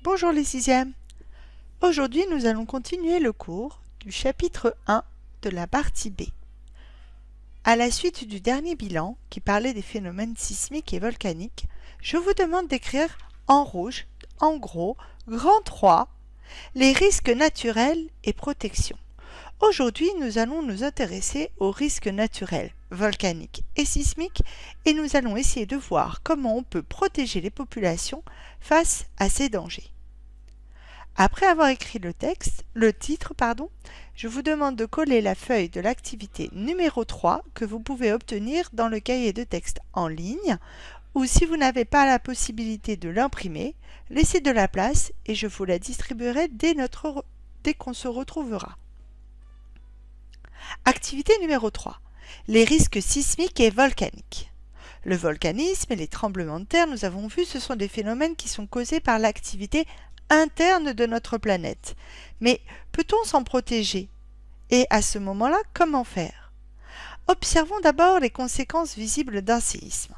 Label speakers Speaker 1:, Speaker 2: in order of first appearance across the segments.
Speaker 1: Bonjour les sixièmes. Aujourd'hui, nous allons continuer le cours du chapitre 1 de la partie B. À la suite du dernier bilan, qui parlait des phénomènes sismiques et volcaniques, je vous demande d'écrire en rouge, en gros, grand 3, les risques naturels et protection. Aujourd'hui, nous allons nous intéresser aux risques naturels, volcaniques et sismiques, et nous allons essayer de voir comment on peut protéger les populations face à ces dangers. Après avoir écrit le titre, je vous demande de coller la feuille de l'activité numéro 3 que vous pouvez obtenir dans le cahier de texte en ligne, ou si vous n'avez pas la possibilité de l'imprimer, laissez de la place et je vous la distribuerai dès qu'on se retrouvera. Activité numéro 3. Les risques sismiques et volcaniques. Le volcanisme et les tremblements de terre, nous avons vu, ce sont des phénomènes qui sont causés par l'activité interne de notre planète. Mais peut-on s'en protéger? Et à ce moment-là, comment faire? Observons d'abord les conséquences visibles d'un séisme.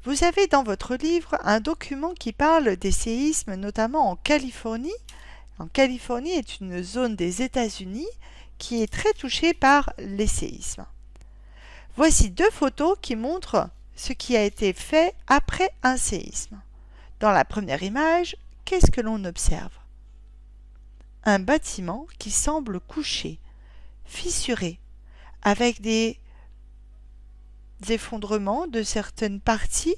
Speaker 1: Vous avez dans votre livre un document qui parle des séismes, notamment en Californie. En Californie est une zone des États-Unis qui est très touchée par les séismes. Voici deux photos qui montrent ce qui a été fait après un séisme. Dans la première image, qu'est-ce que l'on observe? Un bâtiment qui semble couché, fissuré, avec des effondrements de certaines parties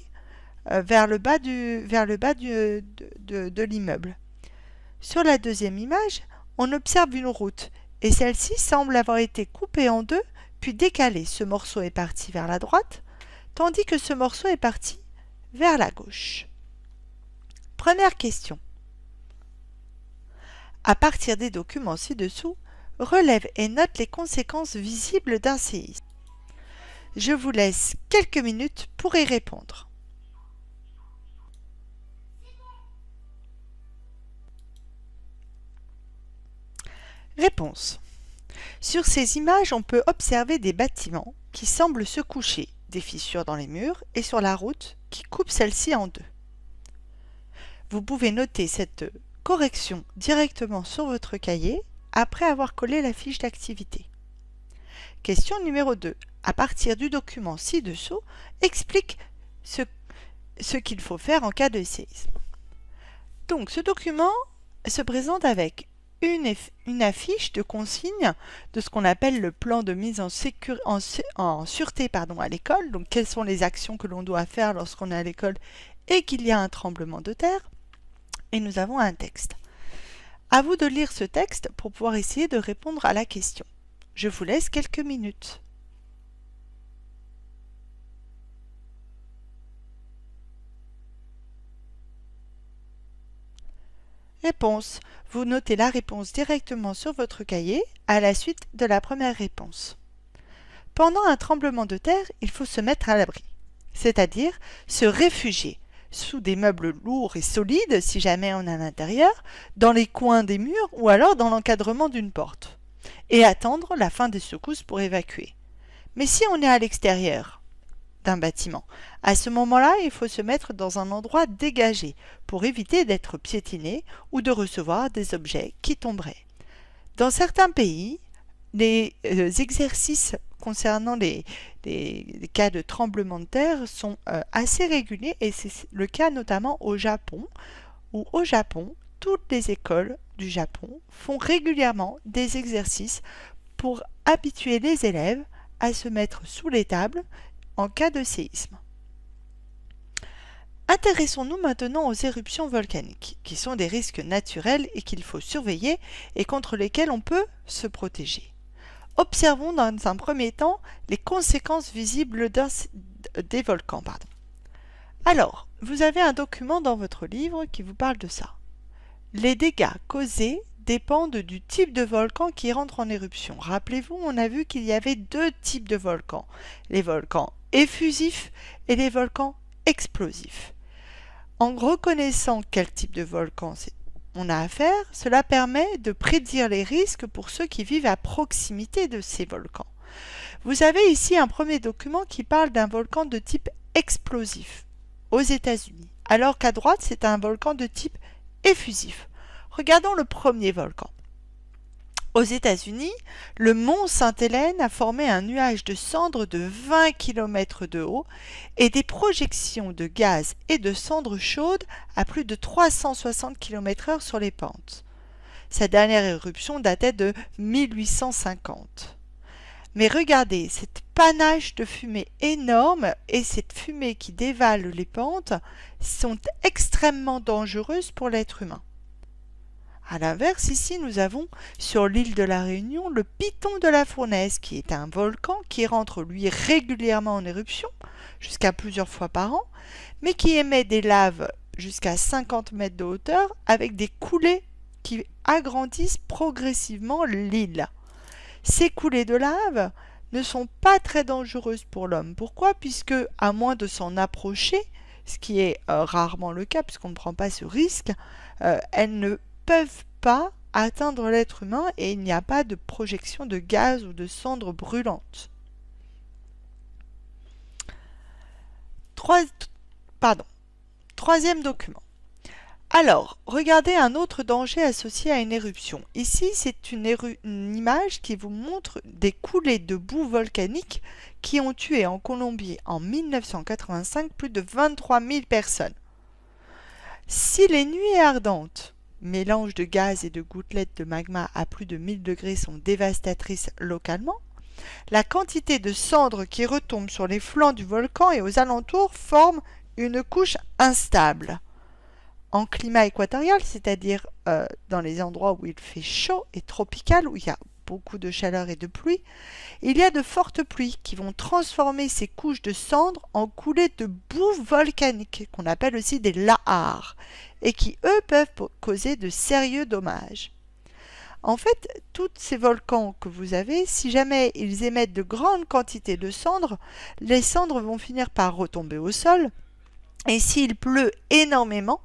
Speaker 1: vers le bas de l'immeuble. Sur la deuxième image, on observe une route, et celle-ci semble avoir été coupée en deux, puis décalée. Ce morceau est parti vers la droite, tandis que ce morceau est parti vers la gauche. Première question. À partir des documents ci-dessous, relève et note les conséquences visibles d'un séisme. Je vous laisse quelques minutes pour y répondre. Réponse. Sur ces images, on peut observer des bâtiments qui semblent se coucher, des fissures dans les murs et sur la route qui coupe celle-ci en deux. Vous pouvez noter cette correction directement sur votre cahier après avoir collé la fiche d'activité. Question numéro 2. À partir du document ci-dessous, explique ce qu'il faut faire en cas de séisme. Donc, ce document se présente avec une affiche de consignes de ce qu'on appelle le plan de mise en sûreté à l'école. Donc, quelles sont les actions que l'on doit faire lorsqu'on est à l'école et qu'il y a un tremblement de terre. Et nous avons un texte. À vous de lire ce texte pour pouvoir essayer de répondre à la question. Je vous laisse quelques minutes. Réponse. Vous notez la réponse directement sur votre cahier à la suite de la première réponse. Pendant un tremblement de terre, il faut se mettre à l'abri, c'est-à-dire se réfugier sous des meubles lourds et solides si jamais on est à l'intérieur, dans les coins des murs ou alors dans l'encadrement d'une porte, et attendre la fin des secousses pour évacuer. Mais si on est à l'extérieur d'un bâtiment, à ce moment-là, il faut se mettre dans un endroit dégagé pour éviter d'être piétiné ou de recevoir des objets qui tomberaient. Dans certains pays, les exercices concernant les cas de tremblement de terre sont assez réguliers et c'est le cas notamment au Japon, où au Japon, toutes les écoles du Japon font régulièrement des exercices pour habituer les élèves à se mettre sous les tables en cas de séisme. Intéressons-nous maintenant aux éruptions volcaniques, qui sont des risques naturels et qu'il faut surveiller et contre lesquels on peut se protéger. Observons dans un premier temps les conséquences visibles des volcans. Alors, vous avez un document dans votre livre qui vous parle de ça. Les dégâts causés dépendent du type de volcan qui rentre en éruption. Rappelez-vous, on a vu qu'il y avait deux types de volcans, les volcans effusifs et les volcans explosifs. En reconnaissant quel type de volcan on a affaire, cela permet de prédire les risques pour ceux qui vivent à proximité de ces volcans. Vous avez ici un premier document qui parle d'un volcan de type explosif aux États-Unis, alors qu'à droite, c'est un volcan de type effusif. Regardons le premier volcan. Aux États-Unis, le mont Sainte-Hélène a formé un nuage de cendres de 20 km de haut et des projections de gaz et de cendres chaudes à plus de 360 km/h sur les pentes. Sa dernière éruption datait de 1850. Mais regardez, cette panache de fumée énorme et cette fumée qui dévale les pentes sont extrêmement dangereuses pour l'être humain. A l'inverse, ici, nous avons sur l'île de la Réunion le Piton de la Fournaise, qui est un volcan qui rentre, lui, régulièrement en éruption, jusqu'à plusieurs fois par an, mais qui émet des laves jusqu'à 50 mètres de hauteur avec des coulées qui agrandissent progressivement l'île. Ces coulées de lave ne sont pas très dangereuses pour l'homme. Pourquoi? Puisque, à moins de s'en approcher, ce qui est rarement le cas puisqu'on ne prend pas ce risque, elles ne peuvent pas atteindre l'être humain et il n'y a pas de projection de gaz ou de cendres brûlantes. Troisième document. Alors, regardez un autre danger associé à une éruption. Ici, c'est une image qui vous montre des coulées de boue volcanique qui ont tué en Colombie en 1985 plus de 23 000 personnes. Si les nuées ardentes, mélange de gaz et de gouttelettes de magma à plus de 1000 degrés sont dévastatrices localement, la quantité de cendres qui retombe sur les flancs du volcan et aux alentours forme une couche instable. En climat équatorial, c'est-à-dire dans les endroits où il fait chaud et tropical, où il y a beaucoup de chaleur et de pluie, il y a de fortes pluies qui vont transformer ces couches de cendres en coulées de boue volcanique, qu'on appelle aussi des lahars, et qui, eux, peuvent causer de sérieux dommages. En fait, tous ces volcans que vous avez, si jamais ils émettent de grandes quantités de cendres, les cendres vont finir par retomber au sol, et s'il pleut énormément,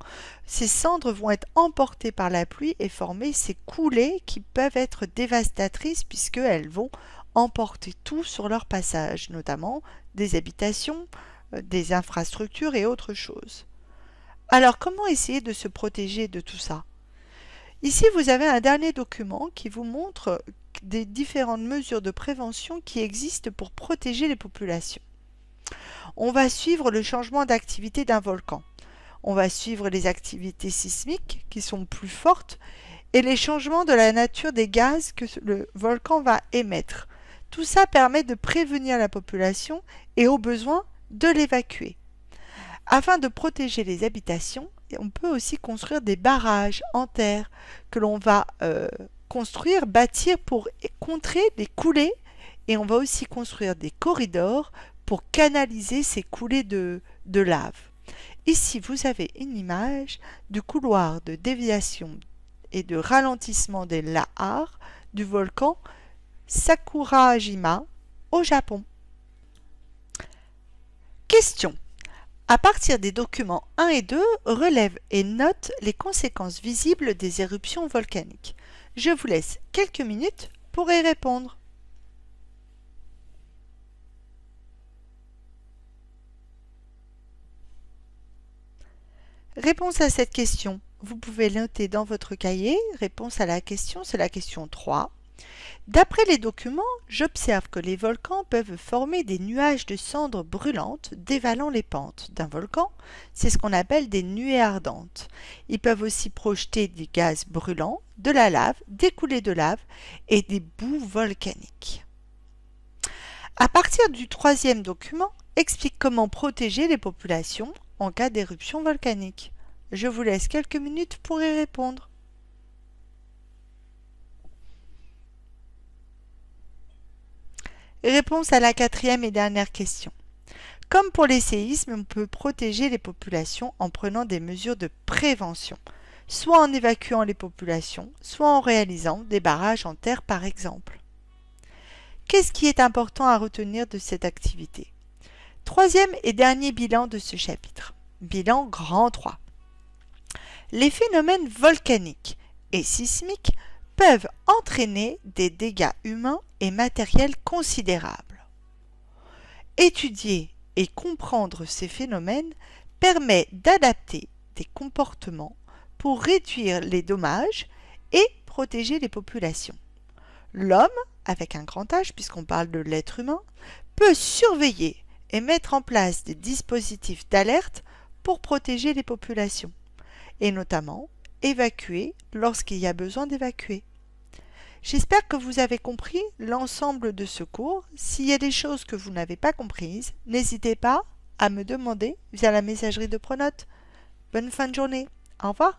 Speaker 1: ces cendres vont être emportées par la pluie et former ces coulées qui peuvent être dévastatrices puisqu'elles vont emporter tout sur leur passage, notamment des habitations, des infrastructures et autres choses. Alors, comment essayer de se protéger de tout ça? Ici, vous avez un dernier document qui vous montre des différentes mesures de prévention qui existent pour protéger les populations. On va suivre le changement d'activité d'un volcan. On va suivre les activités sismiques qui sont plus fortes et les changements de la nature des gaz que le volcan va émettre. Tout ça permet de prévenir la population et au besoin de l'évacuer. Afin de protéger les habitations, on peut aussi construire des barrages en terre que l'on va bâtir pour contrer les coulées et on va aussi construire des corridors pour canaliser ces coulées de lave. Ici, vous avez une image du couloir de déviation et de ralentissement des lahars du volcan Sakurajima au Japon. Question. À partir des documents 1 et 2, relève et note les conséquences visibles des éruptions volcaniques. Je vous laisse quelques minutes pour y répondre. Réponse à cette question. Vous pouvez noter dans votre cahier. Réponse à la question, c'est la question 3. D'après les documents, j'observe que les volcans peuvent former des nuages de cendres brûlantes dévalant les pentes d'un volcan. C'est ce qu'on appelle des nuées ardentes. Ils peuvent aussi projeter des gaz brûlants, de la lave, des coulées de lave et des boues volcaniques. À partir du 3e document, explique comment protéger les populations en cas d'éruption volcanique. Je vous laisse quelques minutes pour y répondre. Réponse à la 4e et dernière question. Comme pour les séismes, on peut protéger les populations en prenant des mesures de prévention, soit en évacuant les populations, soit en réalisant des barrages en terre par exemple. Qu'est-ce qui est important à retenir de cette activité? 3e et dernier bilan de ce chapitre. Bilan grand 3. Les phénomènes volcaniques et sismiques peuvent entraîner des dégâts humains et matériels considérables. Étudier et comprendre ces phénomènes permet d'adapter des comportements pour réduire les dommages et protéger les populations. L'homme, avec un grand H puisqu'on parle de l'être humain, peut surveiller et mettre en place des dispositifs d'alerte pour protéger les populations, et notamment évacuer lorsqu'il y a besoin d'évacuer. J'espère que vous avez compris l'ensemble de ce cours. S'il y a des choses que vous n'avez pas comprises, n'hésitez pas à me demander via la messagerie de Pronote. Bonne fin de journée. Au revoir.